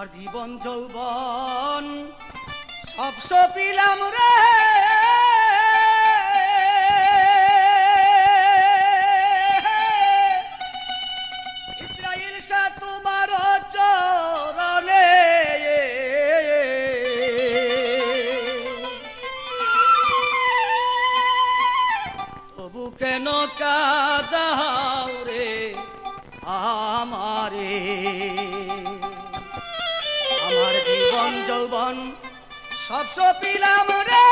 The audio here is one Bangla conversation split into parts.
আমার জীবন যৌবন সব সপিলাম রে, ইসরাইল শাহ তোমার চরণে। তবু কেন কাঁদাও রে আমারে, আমার জীবন যৌবন সব সপিলাম রে,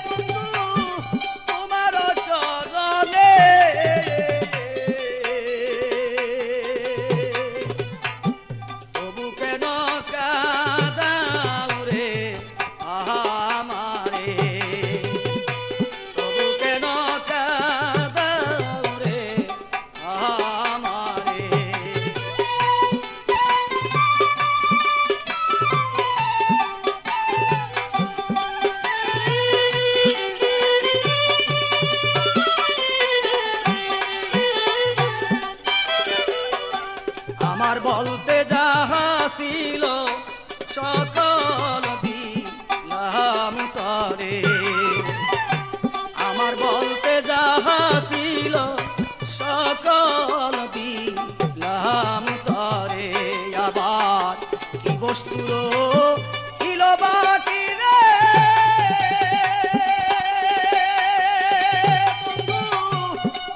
বন্ধু তোমার চরণে। তবু কেন কাঁদাও রে আমারে, তবু কেন কাঁদাও রে আমারে। আমার বলতে যাহা ছিল সকল দিলাম তরে, আমার বলতে যাহা ছিল সকল দিলাম তরে। আবার কি বস্তুর ইলো বাকি রে, বন্ধু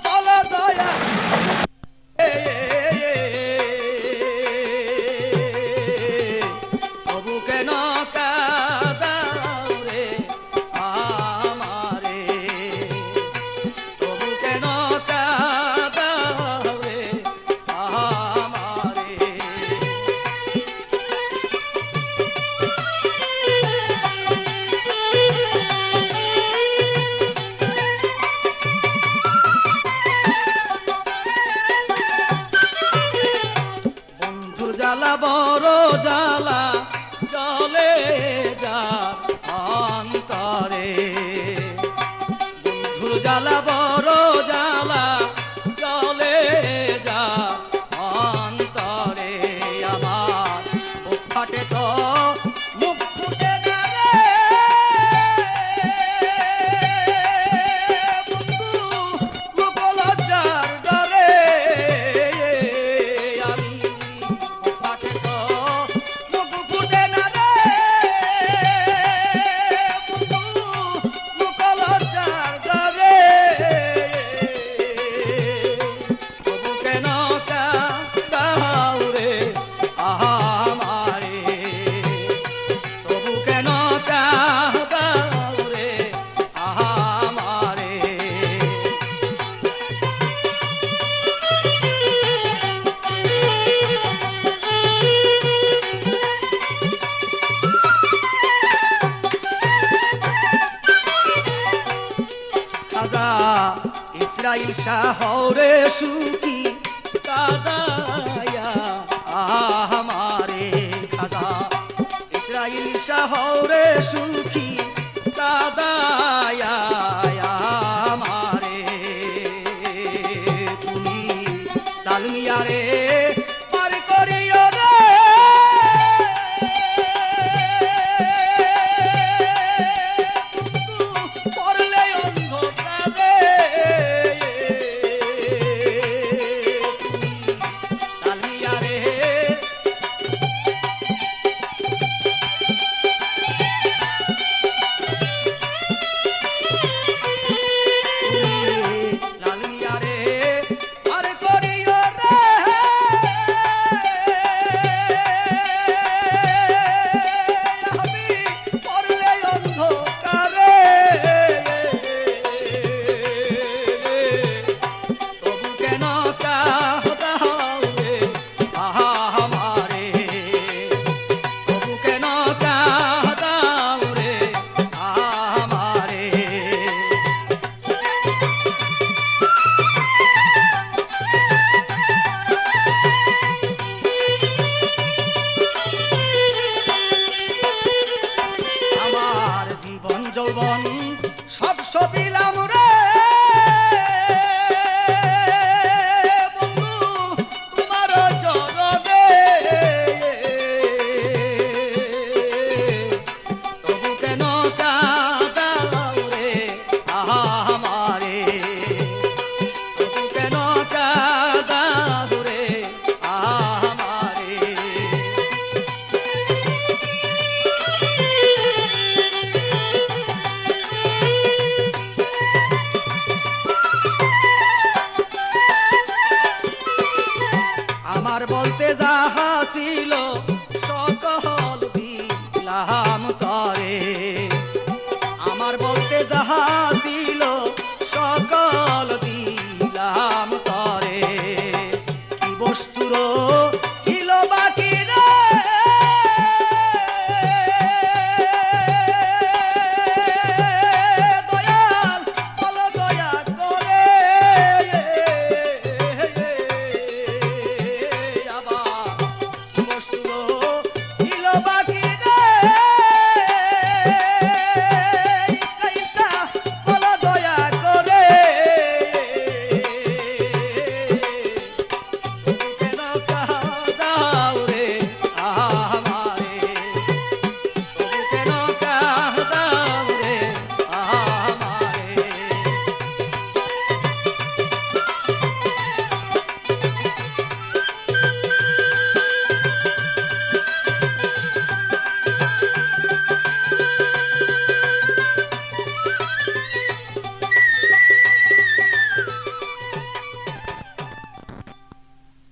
বল দয়া। তবু কেন কাঁদাও রে আমারে, তবু কেন কাঁদাও রে আমারে। বন্ধুর জ্বালা বড় জ্বালা চলে যা অন্তরে, বন্ধুর জ্বালা বড় জ্বালা চলে যা অন্তরে। আমার বুক ফাটে তো মুখ ফুটে না রে, বন্ধু মুখ লজ্জার ডরে। আমি বুক ফাটে তো মুখ ফুটে না রে, বন্ধু মুখ লজ্জার ডরে। তবু কেন কাঁদাও রে আমারে, তবু কেন কাঁদাও রে আমারে। খাজা ইসরাইল শাহ রে সুখী কাদায়া আমারে, খাজা ইসরাইল শাহ রে সুখী কাদায়া আমারে। তুমি ডালমিয়া রে